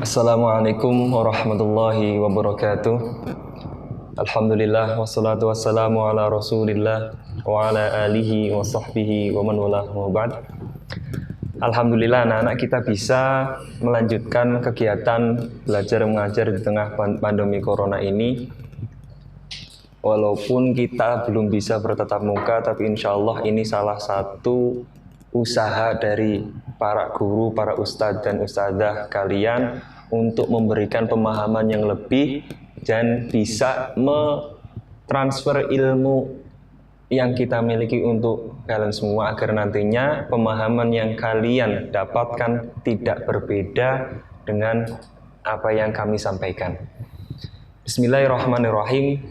Assalamualaikum warahmatullahi wabarakatuh. Alhamdulillah wassalatu wassalamu ala Rasulillah wa ala alihi wa sahbihi wa man walah wa ba'd. Alhamdulillah anak-anak kita bisa melanjutkan kegiatan belajar mengajar di tengah pandemi corona ini. Walaupun kita belum bisa bertatap muka, tapi insya Allah ini salah satu usaha dari para guru, para ustadz dan ustadzah kalian untuk memberikan pemahaman yang lebih dan bisa mentransfer ilmu yang kita miliki untuk kalian semua agar nantinya pemahaman yang kalian dapatkan tidak berbeda dengan apa yang kami sampaikan. Bismillahirrahmanirrahim.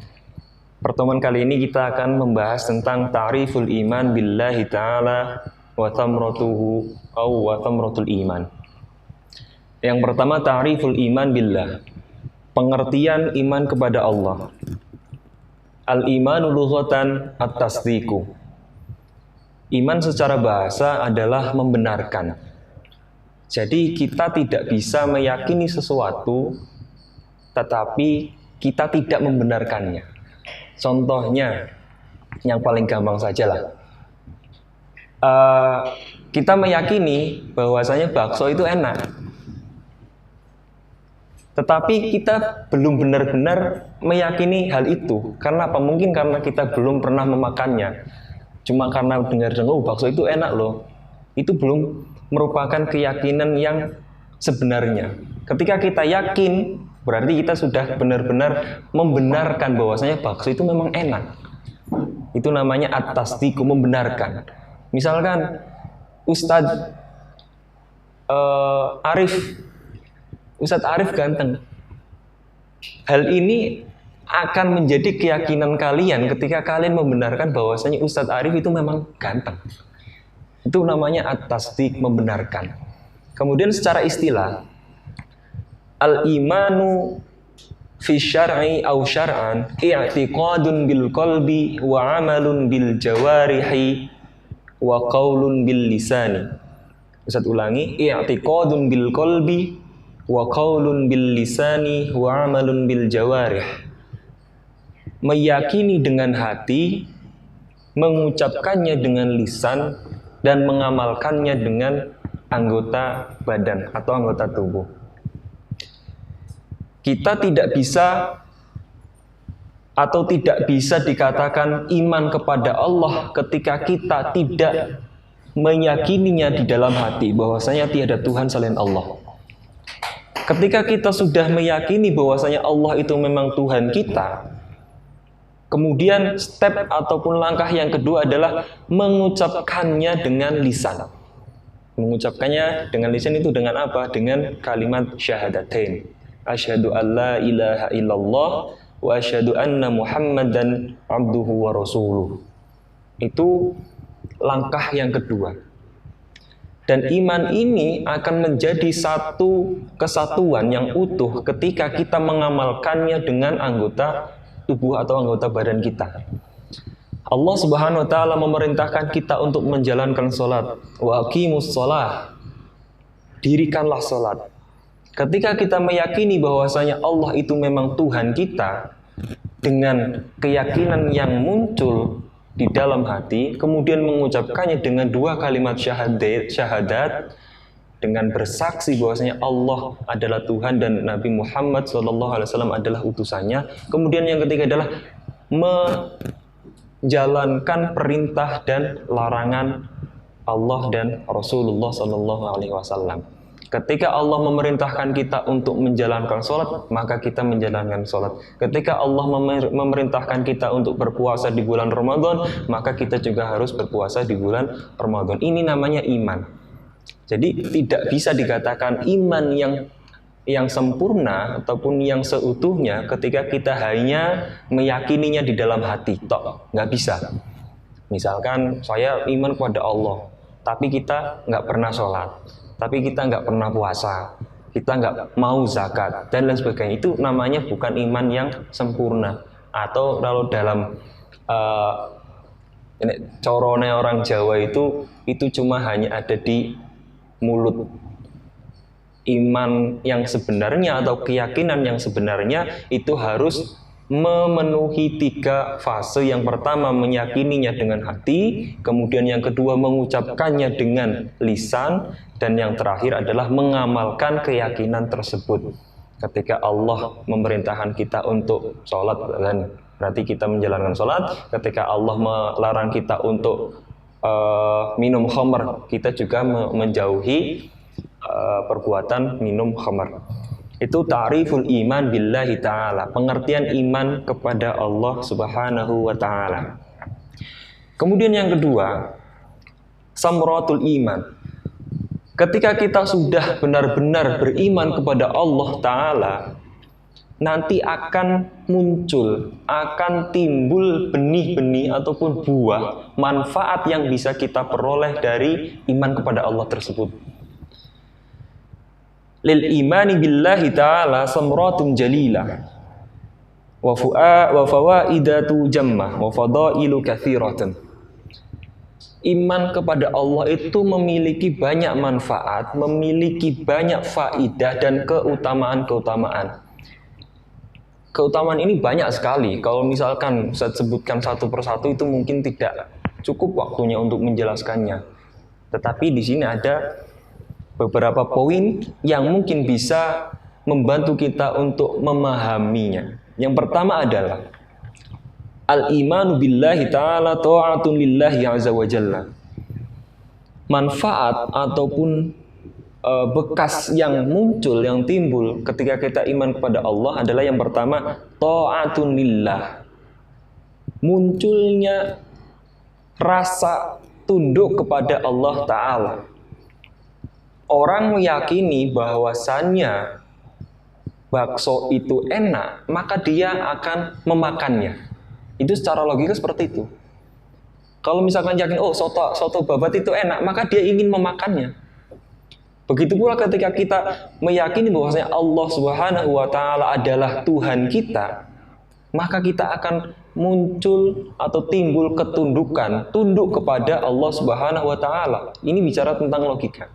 Pertemuan kali ini kita akan membahas tentang ta'riful iman billahi ta'ala wa thamratuhu wa thamratul iman. Yang pertama, ta'riful iman billah, pengertian iman kepada Allah. Al-imanu lughatan at-tasdiqu. Iman secara bahasa adalah membenarkan. Jadi kita tidak bisa meyakini sesuatu tetapi kita tidak membenarkannya. Contohnya yang paling gampang sajalah. Kita meyakini bahwasanya bakso itu enak, tetapi kita belum benar-benar meyakini hal itu. Karena apa? Mungkin karena kita belum pernah memakannya. Cuma karena dengar-dengar, bakso itu enak loh. Itu belum merupakan keyakinan yang sebenarnya. Ketika kita yakin, berarti kita sudah benar-benar membenarkan bahwasanya bakso itu memang enak. Itu namanya at-tasdiq, membenarkan. Misalkan Ustadz Arif ganteng. Hal ini akan menjadi keyakinan kalian ketika kalian membenarkan bahwasanya Ustadz Arif itu memang ganteng. Itu namanya at-tasdiq, membenarkan. Kemudian secara istilah, al-imanu fi syar'i aw syar'an i'tiqadun bil qalbi wa 'amalun bil jawarihi wa qaulun bil lisani. Ustaz ulangi, i'tiqadun bil qalbi wa qaulun bil lisani wa 'amalun bil jawarih. Meyakini dengan hati, mengucapkannya dengan lisan, dan mengamalkannya dengan anggota badan atau anggota tubuh. Kita tidak bisa atau tidak bisa dikatakan iman kepada Allah ketika kita tidak meyakininya di dalam hati bahwasanya tiada Tuhan selain Allah. Ketika kita sudah meyakini bahwasanya Allah itu memang Tuhan kita, kemudian step ataupun langkah yang kedua adalah mengucapkannya dengan lisan. Mengucapkannya dengan lisan itu dengan apa? Dengan kalimat syahadatain. Asyhadu an la ilaha illallah wa asyhadu anna Muhammadan abduhu wa rasuluh. Itu langkah yang kedua. Dan iman ini akan menjadi satu kesatuan yang utuh ketika kita mengamalkannya dengan anggota tubuh atau anggota badan kita. Allah Subhanahu wa taala memerintahkan kita untuk menjalankan salat. Wa aqimus shalah. Dirikanlah salat. Ketika kita meyakini bahwasanya Allah itu memang Tuhan kita dengan keyakinan yang muncul di dalam hati, kemudian mengucapkannya dengan dua kalimat syahadat dengan bersaksi bahwasanya Allah adalah Tuhan dan Nabi Muhammad SAW adalah utusannya. Kemudian yang ketiga adalah menjalankan perintah dan larangan Allah dan Rasulullah SAW. Ketika Allah memerintahkan kita untuk menjalankan sholat, maka kita menjalankan sholat. Ketika Allah memerintahkan kita untuk berpuasa di bulan Ramadan, maka kita juga harus berpuasa di bulan Ramadan. Ini namanya iman. Jadi tidak bisa dikatakan iman yang sempurna ataupun yang seutuhnya ketika kita hanya meyakininya di dalam hati. Nggak bisa. Misalkan saya iman kepada Allah, tapi kita nggak pernah sholat. Tapi kita nggak pernah puasa, kita nggak mau zakat, dan lain sebagainya. Itu namanya bukan iman yang sempurna. Atau kalau dalam corone orang Jawa itu cuma hanya ada di mulut. iman yang sebenarnya atau keyakinan yang sebenarnya itu harus memenuhi 3 fase. Yang pertama meyakininya dengan hati, kemudian yang kedua mengucapkannya dengan lisan, dan yang terakhir adalah mengamalkan keyakinan tersebut. Ketika Allah memerintahkan kita untuk sholat, dan berarti kita menjalankan sholat. Ketika Allah melarang kita untuk minum khamr, kita juga menjauhi perbuatan minum khamr. Itu ta'riful iman billahi ta'ala, pengertian iman kepada Allah subhanahu wa ta'ala. Kemudian yang kedua, samratul iman. Ketika kita sudah benar-benar beriman kepada Allah ta'ala, nanti akan muncul, akan timbul benih-benih ataupun buah manfaat yang bisa kita peroleh dari iman kepada Allah tersebut. Lil imani billahi ta'ala samratun jalilah wa fawaidatu jammah wa fadailu katsiratun. Iman kepada Allah itu memiliki banyak manfaat, memiliki banyak faidah dan keutamaan-keutamaan. Keutamaan ini banyak sekali. Kalau misalkan saya sebutkan satu persatu itu mungkin tidak cukup waktunya untuk menjelaskannya. Tetapi di sini ada beberapa poin yang mungkin bisa membantu kita untuk memahaminya. Yang pertama adalah al-imanu billahi ta'ala ta'atun lillahi azza wa jalla. Manfaat ataupun bekas yang muncul, yang timbul ketika kita iman kepada Allah adalah yang pertama ta'atun lillah. Munculnya rasa tunduk kepada Allah Ta'ala. Orang meyakini bahwasannya bakso itu enak, maka dia akan memakannya. Itu secara logika seperti itu. Kalau misalkan yakin, oh soto babat itu enak, maka dia ingin memakannya. Begitu pula ketika kita meyakini bahwasanya Allah Subhanahu wa Ta'ala adalah Tuhan kita, maka kita akan muncul atau timbul ketundukan, tunduk kepada Allah Subhanahu wa Ta'ala. Ini bicara tentang logika.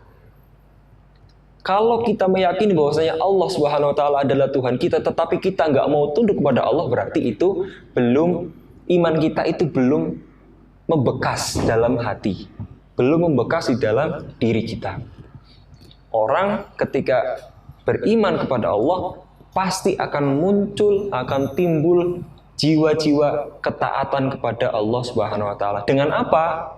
Kalau kita meyakini bahwasanya Allah Subhanahu wa Ta'ala adalah Tuhan kita, tetapi kita nggak mau tunduk kepada Allah, berarti itu belum, iman kita itu belum membekas dalam hati, belum membekas di dalam diri kita. Orang ketika beriman kepada Allah pasti akan muncul, akan timbul jiwa-jiwa ketaatan kepada Allah Subhanahu wa Ta'ala. Dengan apa?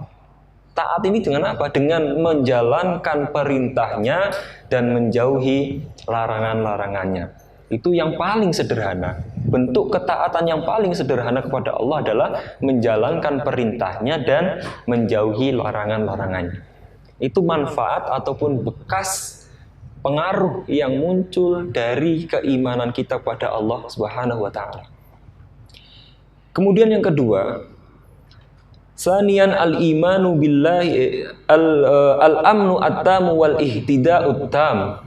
Taat ini dengan apa? Dengan menjalankan perintahnya dan menjauhi larangan-larangannya. Itu yang paling sederhana. Bentuk ketaatan yang paling sederhana kepada Allah adalah menjalankan perintahnya dan menjauhi larangan-larangannya. Itu manfaat ataupun bekas pengaruh yang muncul dari keimanan kita pada Allah Subhanahu wa Ta'ala. Kemudian yang kedua, saniyan al-imanu billahi al-amnu at-tamu wal ihtida'ut tam.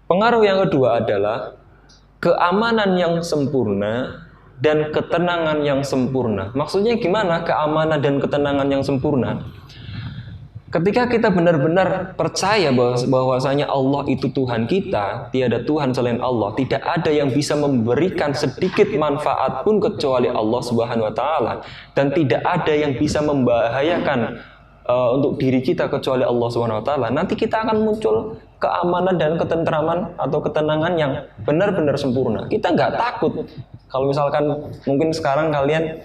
Pengaruh yang kedua adalah keamanan yang sempurna dan ketenangan yang sempurna. Maksudnya gimana keamanan dan ketenangan yang sempurna? Ketika kita benar-benar percaya bahwasanya Allah itu Tuhan kita, tiada Tuhan selain Allah, tidak ada yang bisa memberikan sedikit manfaat pun kecuali Allah Subhanahu wa Ta'ala, dan tidak ada yang bisa membahayakan untuk diri kita kecuali Allah Subhanahu wa Ta'ala, nanti kita akan muncul keamanan dan ketentraman atau ketenangan yang benar-benar sempurna. Kita nggak takut. Kalau misalkan mungkin sekarang kalian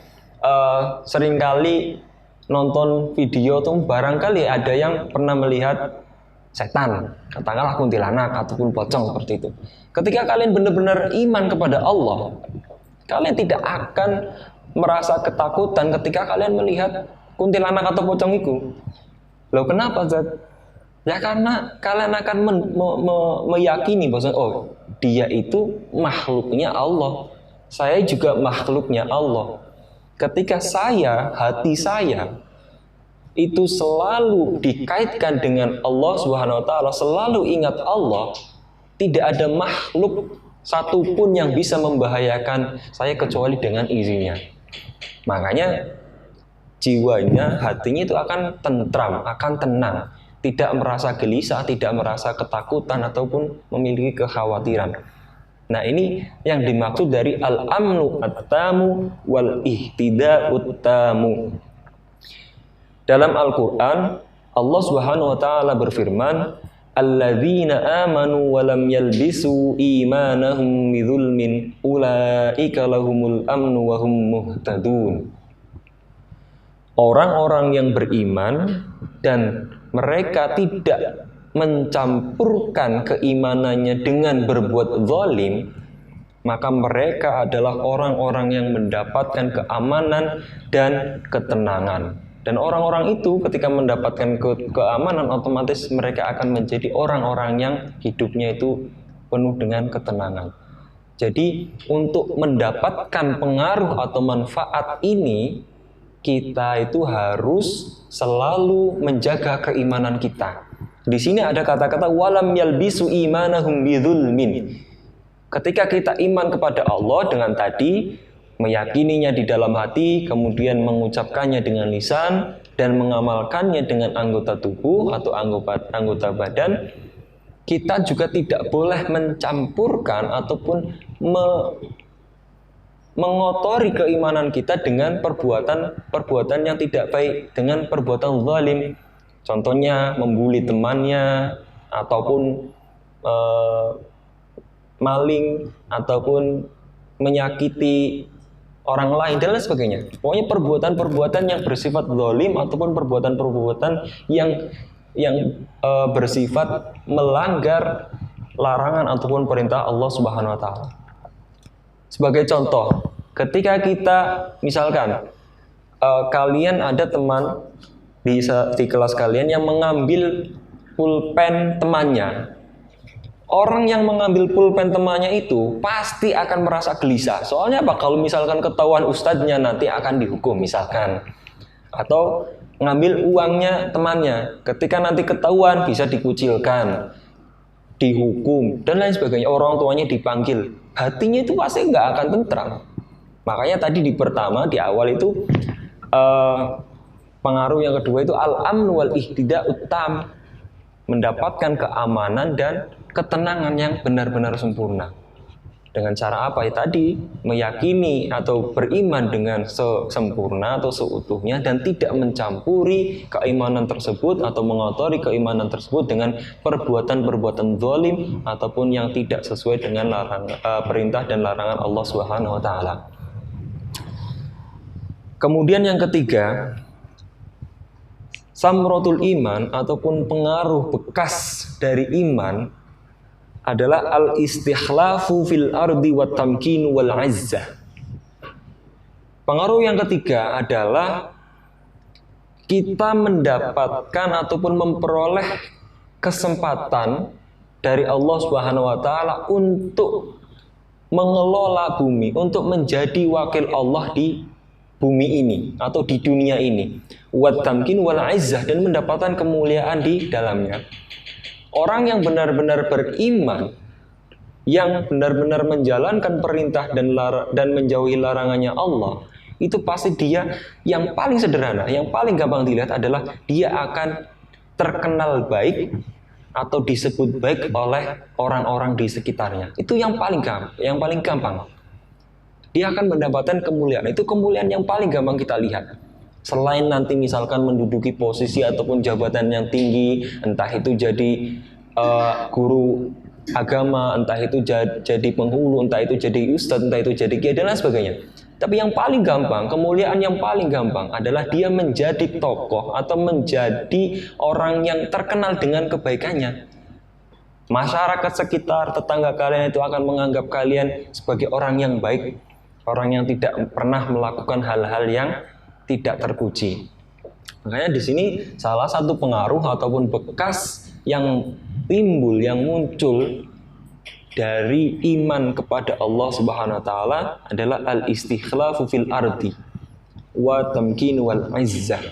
seringkali nonton video tuh, barangkali ada yang pernah melihat setan, katakanlah kuntilanak ataupun pocong seperti itu. Ketika kalian benar-benar iman kepada Allah, kalian tidak akan merasa ketakutan ketika kalian melihat kuntilanak atau pocong itu. Loh, kenapa, Zat? Ya karena kalian akan meyakini bahwa oh, dia itu makhluknya Allah, saya juga makhluknya Allah. Ketika hati saya itu selalu dikaitkan dengan Allah Subhanahu wa Ta'ala, selalu ingat Allah, tidak ada makhluk satupun yang bisa membahayakan saya kecuali dengan izinnya. Makanya jiwanya, hatinya itu akan tentram, akan tenang. tidak merasa gelisah, tidak merasa ketakutan ataupun memiliki kekhawatiran. Nah, ini yang dimaksud dari al-amnu at-tamu wal ihtida'ut tamu. Dalam Al-Qur'an Allah Subhanahu wa taala berfirman, alladzina amanu wa lam yalbisu imanahum bidzulmin ulaika lahumul amnu wa hum muhtadun. Orang-orang yang beriman dan mereka tidak mencampurkan keimanannya dengan berbuat zalim, maka mereka adalah orang-orang yang mendapatkan keamanan dan ketenangan. Dan orang-orang itu ketika mendapatkan keamanan, otomatis mereka akan menjadi orang-orang yang hidupnya itu penuh dengan ketenangan. Jadi untuk mendapatkan pengaruh atau manfaat ini, kita itu harus selalu menjaga keimanan kita. Di sini ada kata-kata walam yalbisu imanahum bidzulmin. Ketika kita iman kepada Allah dengan tadi meyakininya di dalam hati, kemudian mengucapkannya dengan lisan dan mengamalkannya dengan anggota tubuh atau anggota badan, kita juga tidak boleh mencampurkan ataupun mengotori keimanan kita dengan perbuatan yang tidak baik, dengan perbuatan zalim. Contohnya membuli temannya, ataupun maling, ataupun menyakiti orang lain dan lain sebagainya. Pokoknya perbuatan-perbuatan yang bersifat zalim ataupun perbuatan-perbuatan yang bersifat melanggar larangan ataupun perintah Allah Subhanahu wa taala. Sebagai contoh, ketika kita misalkan kalian ada teman di kelas kalian yang mengambil pulpen temannya. Orang yang mengambil pulpen temannya itu pasti akan merasa gelisah. Soalnya apa? Kalau misalkan ketahuan ustadznya nanti akan dihukum misalkan. Atau ngambil uangnya temannya. Ketika nanti ketahuan bisa dikucilkan, dihukum, dan lain sebagainya. Orang tuanya dipanggil. Hatinya itu pasti nggak akan tentram. Makanya tadi di pertama, di awal itu pengaruh yang kedua itu al-amnu wal ihtida'ut tam, mendapatkan keamanan dan ketenangan yang benar-benar sempurna. Dengan cara apa? Ya tadi, meyakini atau beriman dengan sempurna atau seutuhnya dan tidak mencampuri keimanan tersebut atau mengotori keimanan tersebut dengan perbuatan-perbuatan zalim ataupun yang tidak sesuai dengan perintah dan larangan Allah Subhanahu wa taala. Kemudian yang ketiga, samratul iman ataupun pengaruh bekas dari iman adalah al-istikhlafu fil ardi wat tamkinu wal izzah. Pengaruh yang ketiga adalah kita mendapatkan ataupun memperoleh kesempatan dari Allah Subhanahu wa taala untuk mengelola bumi, untuk menjadi wakil Allah di bumi ini atau di dunia ini, wat tamkin wal izzah, dan mendapatkan kemuliaan di dalamnya. Orang yang benar-benar beriman, yang benar-benar menjalankan perintah dan menjauhi larangannya Allah, itu pasti dia yang paling sederhana, yang paling gampang dilihat adalah dia akan terkenal baik atau disebut baik oleh orang-orang di sekitarnya. Itu yang paling gampang. Dia akan mendapatkan kemuliaan. Itu kemuliaan yang paling gampang kita lihat. Selain nanti misalkan menduduki posisi ataupun jabatan yang tinggi, entah itu jadi guru agama, entah itu jadi penghulu, entah itu jadi ustadz, entah itu jadi kiai, dan lain sebagainya. Tapi yang paling gampang, kemuliaan yang paling gampang adalah dia menjadi tokoh atau menjadi orang yang terkenal dengan kebaikannya. Masyarakat sekitar, tetangga kalian itu akan menganggap kalian sebagai orang yang baik, orang yang tidak pernah melakukan hal-hal yang tidak terpuji. Makanya di sini salah satu pengaruh ataupun bekas yang timbul, yang muncul dari iman kepada Allah Subhanahu wa taala adalah al-istikhlafu fil ardi wa tamkin wal izzah.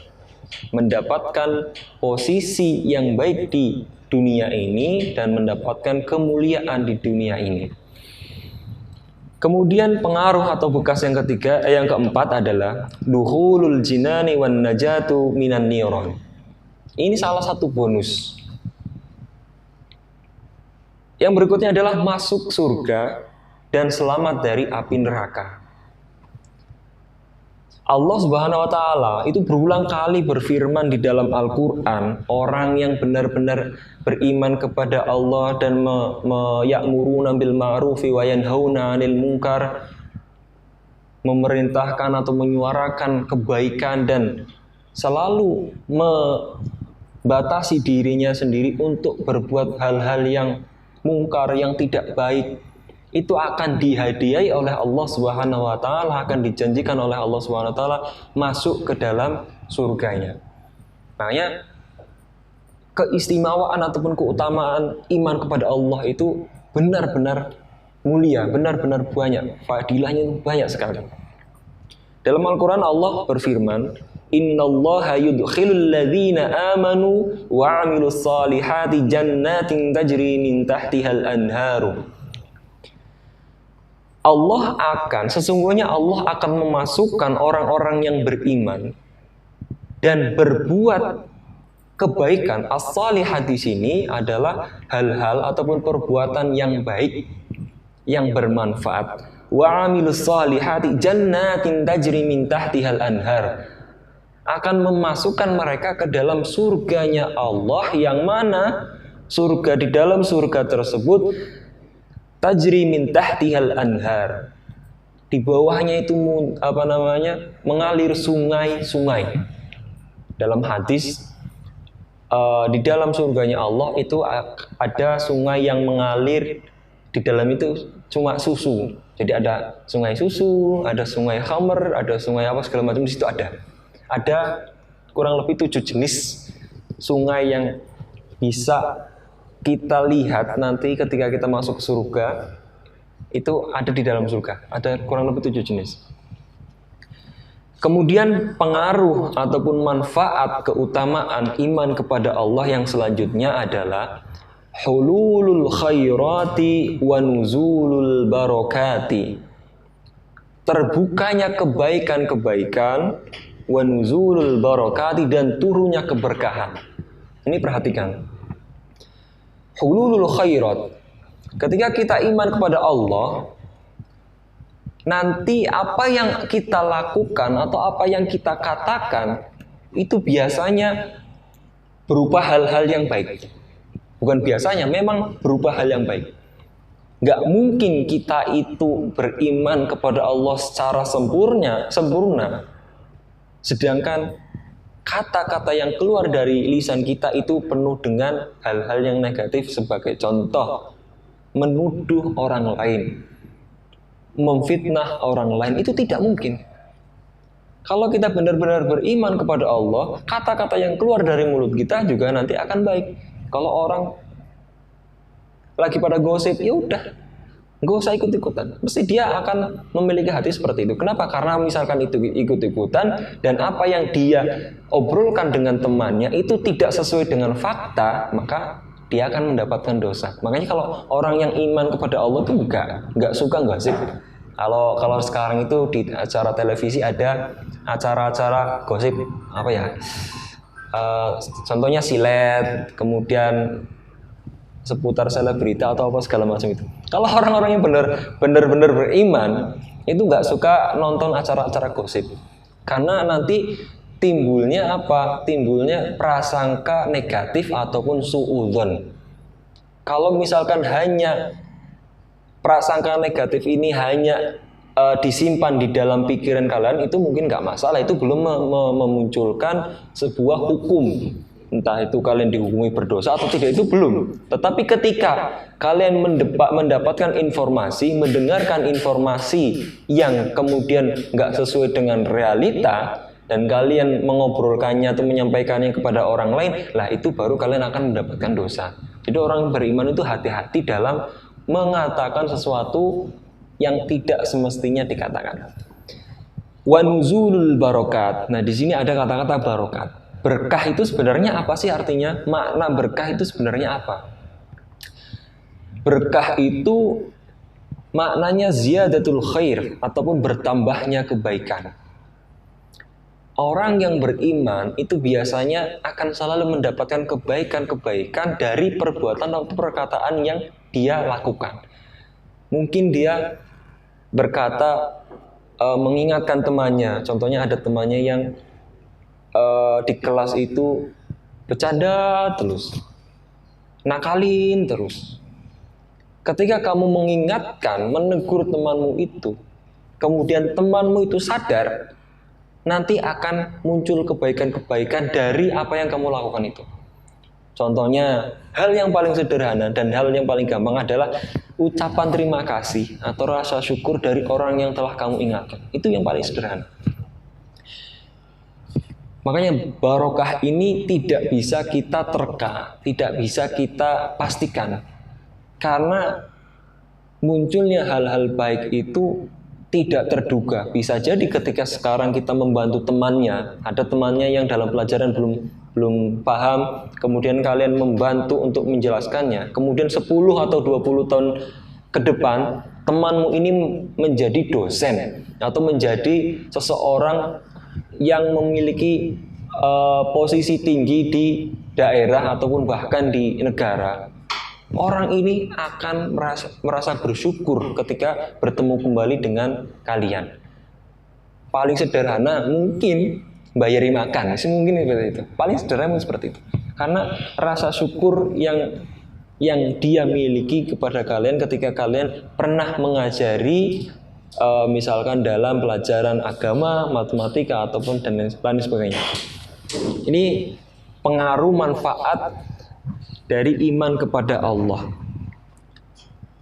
Mendapatkan posisi yang baik di dunia ini dan mendapatkan kemuliaan di dunia ini. Kemudian pengaruh atau bekas yang keempat adalah dukhulul jinani wan najatu minan niran. Ini salah satu bonus. Yang berikutnya adalah masuk surga dan selamat dari api neraka. Allah Subhanahu wa taala itu berulang kali berfirman di dalam Al-Qur'an, orang yang benar-benar beriman kepada Allah dan ya'muruna bil ma'rufi wa yanhauna 'anil munkar, memerintahkan atau menyuarakan kebaikan dan selalu membatasi dirinya sendiri untuk berbuat hal-hal yang mungkar, yang tidak baik, itu akan dihadiahi oleh Allah Subhanahu wa taala, akan dijanjikan oleh Allah Subhanahu wa taala masuk ke dalam surganya. Makanya keistimewaan ataupun keutamaan iman kepada Allah itu benar-benar mulia, benar-benar banyak. Fadilahnya itu banyak sekali. Dalam Al-Qur'an Allah berfirman, "Innallaha yudkhilul ladzina amanu wa 'amilus solihati jannatin tajri min tahtihal anharu." Sesungguhnya Allah akan memasukkan orang-orang yang beriman dan berbuat kebaikan. As-salihat di sini adalah hal-hal ataupun perbuatan yang baik, yang bermanfaat. Wa 'amilus solihati jannatin tajri min tahtihal anhar. Akan memasukkan mereka ke dalam surganya Allah, yang mana surga, di dalam surga tersebut tajri min tahtihal anhar, di bawahnya itu mengalir sungai-sungai. Dalam hadis di dalam surganya Allah itu ada sungai yang mengalir, di dalam itu cuma susu. Jadi ada sungai susu, ada sungai khamr, ada sungai apa segala macam, di situ ada kurang lebih 7 jenis sungai yang bisa kita lihat nanti ketika kita masuk surga. Itu ada di dalam surga, ada kurang lebih 7 jenis. Kemudian pengaruh ataupun manfaat keutamaan iman kepada Allah yang selanjutnya adalah hululul khairati wa nuzulul barakati. Terbukanya kebaikan-kebaikan, wa nuzulul barakati, dan turunnya keberkahan. Ini perhatikan. Hululul khairat. Ketika kita iman kepada Allah, nanti apa yang kita lakukan atau apa yang kita katakan itu biasanya berupa hal-hal yang baik. Bukan biasanya, memang berupa hal yang baik. Gak mungkin kita itu beriman kepada Allah secara sempurna, sedangkan kata-kata yang keluar dari lisan kita itu penuh dengan hal-hal yang negatif. Sebagai contoh, menuduh orang lain, memfitnah orang lain, itu tidak mungkin. Kalau kita benar-benar beriman kepada Allah, kata-kata yang keluar dari mulut kita juga nanti akan baik. Kalau orang lagi pada gosip, ya udah, nggak usah ikut-ikutan. Mesti dia akan memiliki hati seperti itu. Kenapa? Karena misalkan itu ikut-ikutan dan apa yang dia obrolkan dengan temannya itu tidak sesuai dengan fakta, maka dia akan mendapatkan dosa. Makanya kalau orang yang iman kepada Allah itu nggak suka gosip. Kalau sekarang itu di acara televisi ada acara-acara gosip apa ya? Contohnya silet, kemudian seputar selebrita atau apa segala macam itu. Kalau orang-orang yang benar-benar beriman itu nggak suka nonton acara-acara gosip, karena nanti timbulnya apa? Timbulnya prasangka negatif ataupun suudzon. Kalau misalkan hanya prasangka negatif ini hanya disimpan di dalam pikiran kalian, itu mungkin nggak masalah. Itu belum memunculkan sebuah hukum. Entah itu kalian dihukumi berdosa atau tidak, itu belum. Tetapi ketika kalian mendapatkan informasi, mendengarkan informasi yang kemudian nggak sesuai dengan realita, dan kalian mengobrolkannya atau menyampaikannya kepada orang lain, lah itu baru kalian akan mendapatkan dosa. Jadi orang beriman itu hati-hati dalam mengatakan sesuatu yang tidak semestinya dikatakan. Wa nuzulul barakat. Nah, di sini ada kata-kata barokat. Berkah itu sebenarnya apa sih artinya? Makna berkah itu sebenarnya apa? Berkah itu maknanya ziyadatul khair ataupun bertambahnya kebaikan. Orang yang beriman itu biasanya akan selalu mendapatkan kebaikan-kebaikan dari perbuatan atau perkataan yang dia lakukan. Mungkin dia berkata, mengingatkan temannya. Contohnya ada temannya yang di kelas itu bercanda terus, nakalin terus. Ketika kamu mengingatkan, menegur temanmu itu, kemudian temanmu itu sadar, nanti akan muncul kebaikan-kebaikan dari apa yang kamu lakukan itu. Contohnya, hal yang paling sederhana dan hal yang paling gampang adalah ucapan terima kasih atau rasa syukur dari orang yang telah kamu ingatkan. Itu yang paling sederhana. Makanya barokah ini tidak bisa kita terka, tidak bisa kita pastikan. Karena munculnya hal-hal baik itu tidak terduga. Bisa jadi ketika sekarang kita membantu temannya, ada temannya yang dalam pelajaran belum paham, kemudian kalian membantu untuk menjelaskannya, kemudian 10 atau 20 tahun ke depan temanmu ini menjadi dosen atau menjadi seseorang yang memiliki posisi tinggi di daerah ataupun bahkan di negara. Orang ini akan merasa bersyukur ketika bertemu kembali dengan kalian. Paling sederhana mungkin bayari makan, mungkin seperti itu. Paling sederhana seperti itu. Karena rasa syukur yang dia miliki kepada kalian ketika kalian pernah mengajari misalkan dalam pelajaran agama, matematika ataupun dan lain sebagainya. Ini pengaruh manfaat dari iman kepada Allah.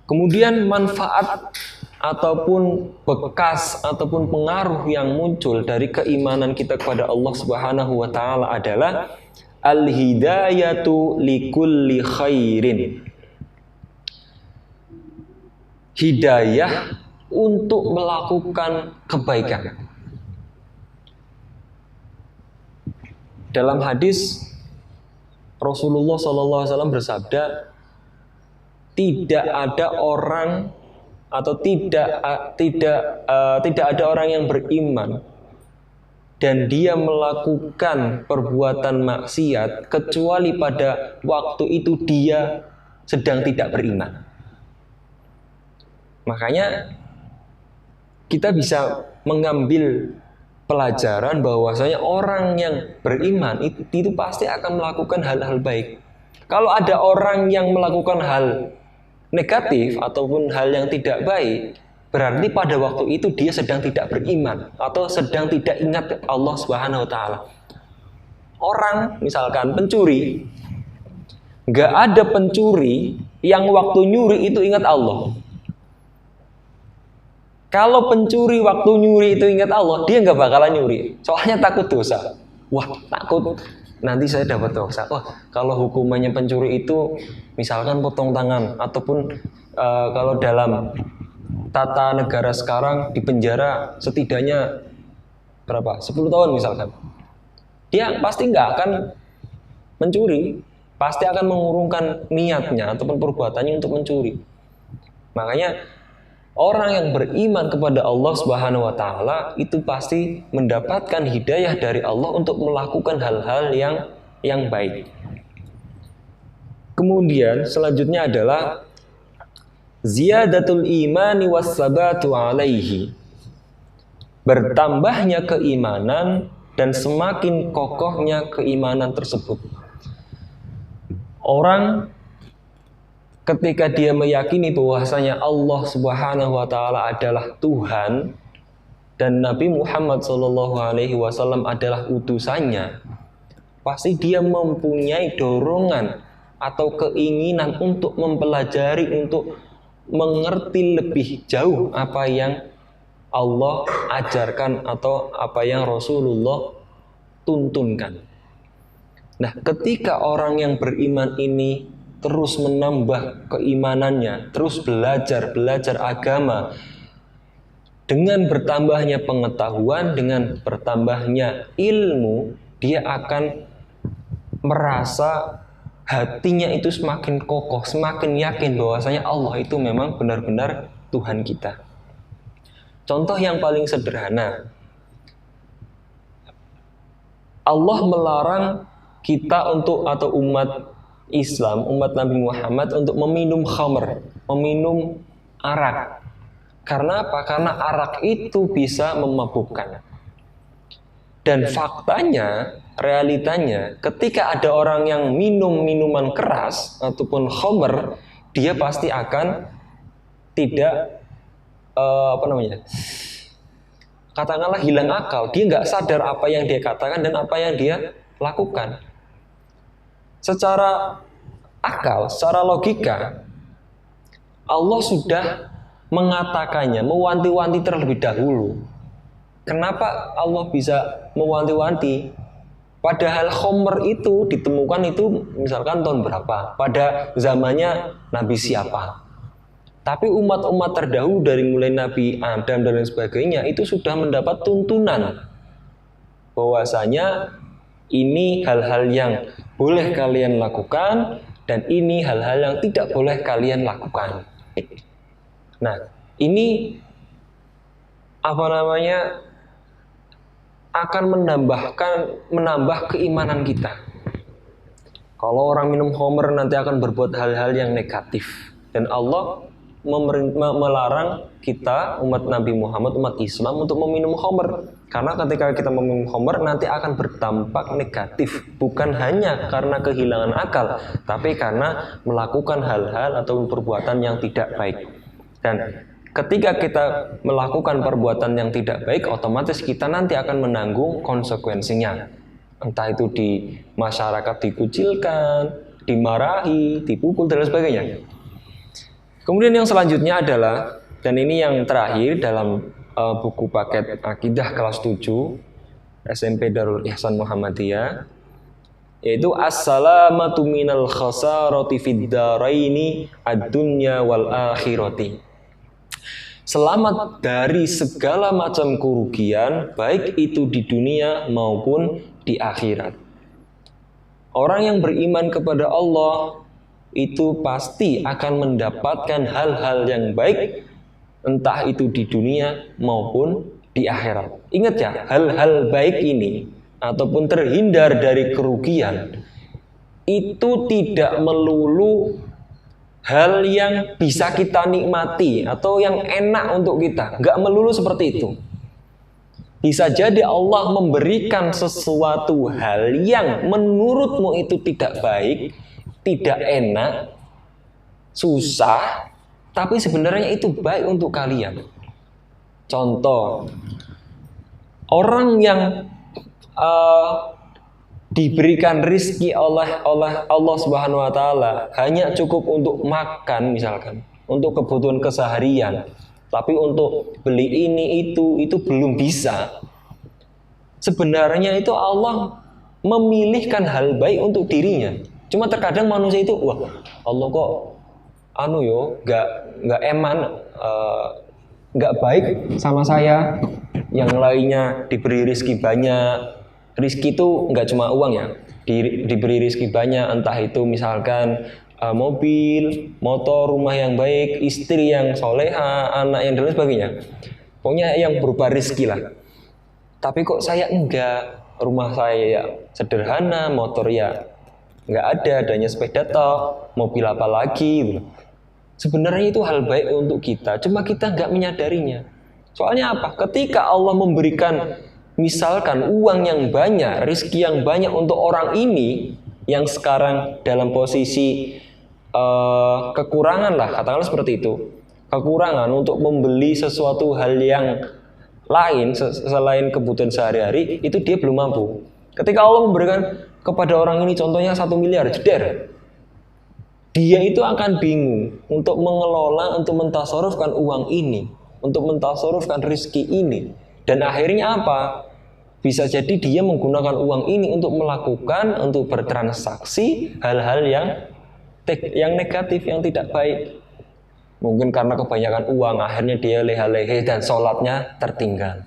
Kemudian manfaat ataupun bekas ataupun pengaruh yang muncul dari keimanan kita kepada Allah Subhanahu wa taala adalah al-hidayatu likulli khairin. Hidayah untuk melakukan kebaikan. Dalam hadis Rasulullah SAW bersabda, tidak ada orang atau tidak ada orang yang beriman dan dia melakukan perbuatan maksiat kecuali pada waktu itu dia sedang tidak beriman. Makanya kita bisa mengambil pelajaran bahwasanya orang yang beriman itu pasti akan melakukan hal-hal baik. Kalau ada orang yang melakukan hal negatif ataupun hal yang tidak baik, berarti pada waktu itu dia sedang tidak beriman atau sedang tidak ingat Allah Subhanahu wa taala. Orang misalkan pencuri, nggak ada pencuri yang waktu nyuri itu ingat Allah. Kalau pencuri waktu nyuri itu ingat Allah, dia nggak bakalan nyuri. Soalnya takut dosa. Wah, takut nanti saya dapat dosa. Wah, kalau hukumannya pencuri itu misalkan potong tangan ataupun kalau dalam tata negara sekarang di penjara setidaknya berapa? 10 tahun misalkan. Dia pasti nggak akan mencuri, pasti akan mengurungkan niatnya ataupun perbuatannya untuk mencuri. Makanya orang yang beriman kepada Allah Subhanahu wa taala itu pasti mendapatkan hidayah dari Allah untuk melakukan hal-hal yang baik. Kemudian selanjutnya adalah ziyadatul imani wassabatu alaihi. Bertambahnya keimanan dan semakin kokohnya keimanan tersebut. Orang ketika dia meyakini bahwasanya Allah Subhanahu wa taala adalah Tuhan dan Nabi Muhammad SAW adalah utusannya, pasti dia mempunyai dorongan atau keinginan untuk mempelajari, untuk mengerti lebih jauh apa yang Allah ajarkan atau apa yang Rasulullah tuntunkan. Nah, ketika orang yang beriman ini terus menambah keimanannya, terus belajar agama, dengan bertambahnya pengetahuan, dengan bertambahnya ilmu, dia akan merasa hatinya itu semakin kokoh, semakin yakin bahwasanya Allah itu memang benar-benar Tuhan kita. Contoh yang paling sederhana, Allah melarang kita untuk, atau umat Islam, umat Nabi Muhammad, untuk meminum khamr, meminum arak. Karena apa? Karena arak itu bisa memabukkan. Dan faktanya, realitanya, ketika ada orang yang minum minuman keras ataupun khamr, dia pasti akan tidak katakanlah hilang akal. Dia nggak sadar apa yang dia katakan dan apa yang dia lakukan. Secara akal, secara logika, Allah sudah mengatakannya, mewanti-wanti terlebih dahulu. Kenapa Allah bisa mewanti-wanti? Padahal khamr itu ditemukan itu misalkan tahun berapa? Pada zamannya Nabi siapa? Tapi umat-umat terdahulu dari mulai Nabi Adam dan lain sebagainya itu sudah mendapat tuntunan bahwasanya ini hal-hal yang boleh kalian lakukan dan ini hal-hal yang tidak boleh kalian lakukan. Nah, ini akan menambah keimanan kita. Kalau orang minum khamr nanti akan berbuat hal-hal yang negatif, dan Allah melarang kita, umat Nabi Muhammad, umat Islam, untuk meminum khamr. Karena ketika kita meminum khamr nanti akan berdampak negatif, bukan hanya karena kehilangan akal, tapi karena melakukan hal-hal atau perbuatan yang tidak baik. Dan ketika kita melakukan perbuatan yang tidak baik, otomatis kita nanti akan menanggung konsekuensinya. Entah itu di masyarakat dikucilkan, dimarahi, dipukul, dan lain sebagainya. Kemudian yang selanjutnya adalah, dan ini yang terakhir dalam buku paket Akidah kelas 7 SMP Darul Ihsan Muhammadiyah, yaitu as-salamatu minal khasarati fid daraini ad-dunya wal akhirati. Selamat dari segala macam kerugian, baik itu di dunia maupun di akhirat. Orang yang beriman kepada Allah itu pasti akan mendapatkan hal-hal yang baik, entah itu di dunia maupun di akhirat. Ingat ya, hal-hal baik ini ataupun terhindar dari kerugian itu tidak melulu hal yang bisa kita nikmati atau yang enak untuk kita. Nggak melulu seperti itu. Bisa jadi Allah memberikan sesuatu hal yang menurutmu itu tidak baik, tidak enak, susah, tapi sebenarnya itu baik untuk kalian. Contoh, orang yang diberikan rizki oleh Allah Subhanahu wa Ta'ala hanya cukup untuk makan, misalkan untuk kebutuhan keseharian, tapi untuk beli ini itu belum bisa. Sebenarnya itu Allah memilihkan hal baik untuk dirinya. Cuma terkadang manusia itu, wah, Allah kok nggak eman, nggak baik sama saya. Yang lainnya diberi rizki banyak. Rizki itu nggak cuma uang ya, diberi rizki banyak, entah itu misalkan mobil, motor, rumah yang baik, istri yang soleha, anak yang dan sebagainya. Pokoknya yang berupa rizki lah. Tapi kok saya enggak, rumah saya ya sederhana, motor ya nggak ada, adanya sepeda toh, mobil apa lagi. Sebenarnya itu hal baik untuk kita, cuma kita nggak menyadarinya. Soalnya apa? Ketika Allah memberikan misalkan uang yang banyak, rizki yang banyak untuk orang ini yang sekarang dalam posisi kekurangan lah, katakanlah seperti itu, kekurangan untuk membeli sesuatu hal yang lain selain kebutuhan sehari-hari, itu dia belum mampu. Ketika Allah memberikan kepada orang ini contohnya 1 miliar, jeder, dia itu akan bingung untuk mengelola, untuk mentasarufkan uang ini, untuk mentasarufkan rizki ini. Dan akhirnya apa? Bisa jadi dia menggunakan uang ini untuk melakukan, untuk bertransaksi hal-hal yang negatif, yang tidak baik. Mungkin karena kebanyakan uang, akhirnya dia leha-lehe dan sholatnya tertinggal.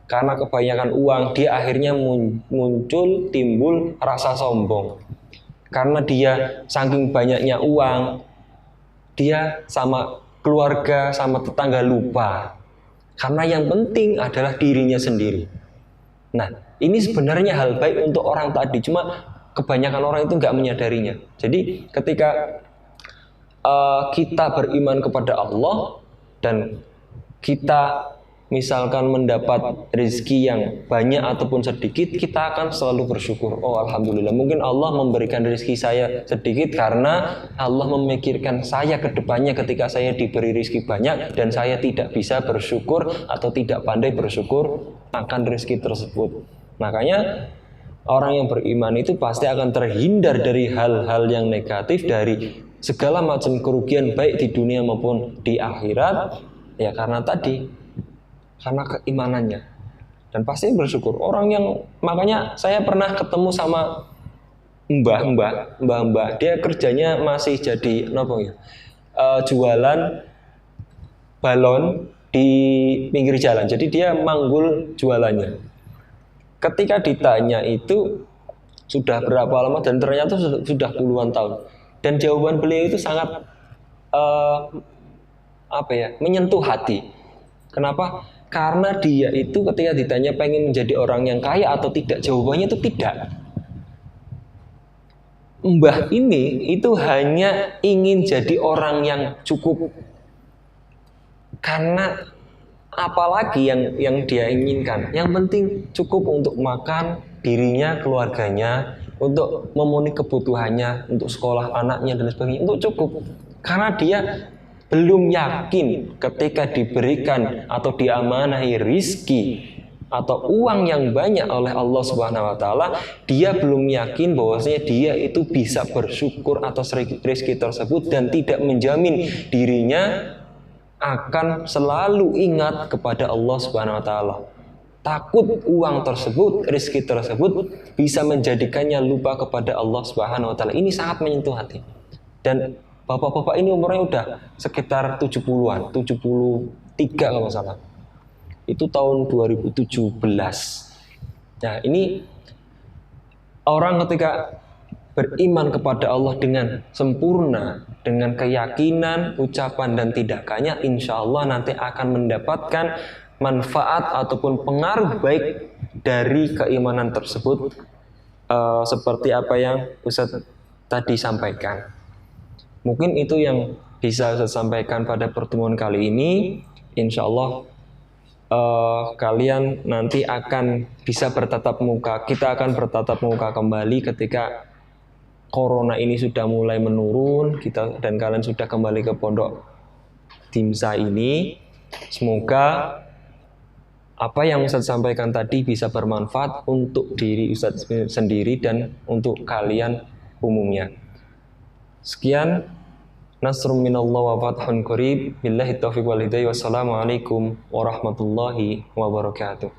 Karena kebanyakan uang, dia akhirnya timbul rasa sombong. Karena dia saking banyaknya uang, dia sama keluarga, sama tetangga lupa. Karena yang penting adalah dirinya sendiri. Nah, ini sebenarnya hal baik untuk orang tadi, cuma kebanyakan orang itu nggak menyadarinya. Jadi ketika kita beriman kepada Allah dan kita misalkan mendapat rezeki yang banyak ataupun sedikit, kita akan selalu bersyukur. Oh, alhamdulillah, mungkin Allah memberikan rezeki saya sedikit karena Allah memikirkan saya ke depannya ketika saya diberi rezeki banyak dan saya tidak bisa bersyukur atau tidak pandai bersyukur akan rezeki tersebut. Makanya orang yang beriman itu pasti akan terhindar dari hal-hal yang negatif, dari segala macam kerugian baik di dunia maupun di akhirat, ya karena keimanannya. Dan pasti bersyukur. Orang yang, makanya saya pernah ketemu sama mbah, dia kerjanya masih jadi jualan balon di pinggir jalan. Jadi dia manggul jualannya. Ketika ditanya itu sudah berapa lama, dan ternyata sudah puluhan tahun. Dan jawaban beliau itu sangat menyentuh hati. Kenapa? Karena dia itu ketika ditanya pengen menjadi orang yang kaya atau tidak, jawabannya itu tidak. Mbah ini itu hanya ingin jadi orang yang cukup. Karena apalagi yang dia inginkan, yang penting cukup untuk makan dirinya, keluarganya, untuk memenuhi kebutuhannya, untuk sekolah anaknya dan sebagainya, untuk cukup. Karena dia belum yakin ketika diberikan atau diamanahi rizki atau uang yang banyak oleh Allah Subhanahu wa taala, dia belum yakin bahwasanya dia itu bisa bersyukur atas rizki tersebut dan tidak menjamin dirinya akan selalu ingat kepada Allah Subhanahu wa taala. Takut uang tersebut, rizki tersebut bisa menjadikannya lupa kepada Allah Subhanahu wa taala. Ini sangat menyentuh hati. Dan bapak-bapak ini umurnya udah sekitar 70-an, 73 kalau nggak salah. Itu tahun 2017. Nah, ini orang ketika beriman kepada Allah dengan sempurna, dengan keyakinan, ucapan dan tindakannya, insya Allah nanti akan mendapatkan manfaat ataupun pengaruh baik dari keimanan tersebut, seperti apa yang Ustadz tadi sampaikan. Mungkin itu yang bisa saya sampaikan pada pertemuan kali ini. Insya Allah kalian nanti akan bisa bertatap muka. Kita akan bertatap muka kembali ketika Corona ini sudah mulai menurun, dan kalian sudah kembali ke pondok Dimsa ini. Semoga apa yang Ustadz sampaikan tadi bisa bermanfaat untuk diri Ustadz sendiri dan untuk kalian umumnya. Sekian. Nasrun minallah wa fathun qarib. Billahi taufiq wal hidayah. Wassalamualaikum warahmatullahi wabarakatuh.